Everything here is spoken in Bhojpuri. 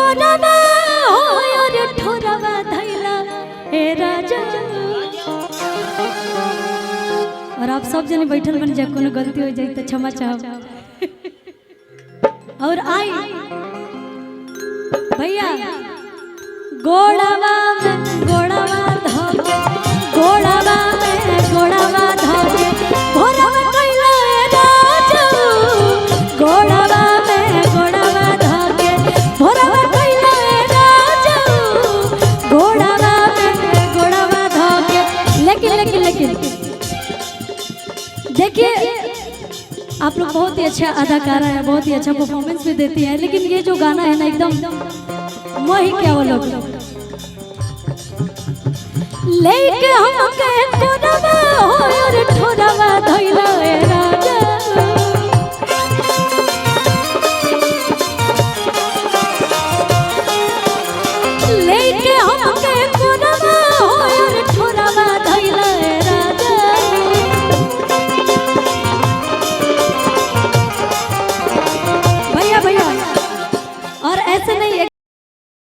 कोरबा हो रे ठोरबा धैला ए राजा। और आप सब जने बैठल बन जा, कोनो गलती हो जाए तो क्षमा चाहो। और आई भैया गोड़ावा में गोड़ावा धोके, गोड़ावा में गोड़ावा धोके भोरवा कइला ए राजा। गोड़ावा में गोड़ावा धोके भोरवा कइला ए राजा। गोड़ावा में गोड़ावा धोके। लेकिन देखिए आप लोग बहुत ही अच्छा अदाकारा है, बहुत ही अच्छा परफॉर्मेंस भी देती है, लेकिन ये जो गाना है ना एकदम मोही क्या वो लोग लेके हमके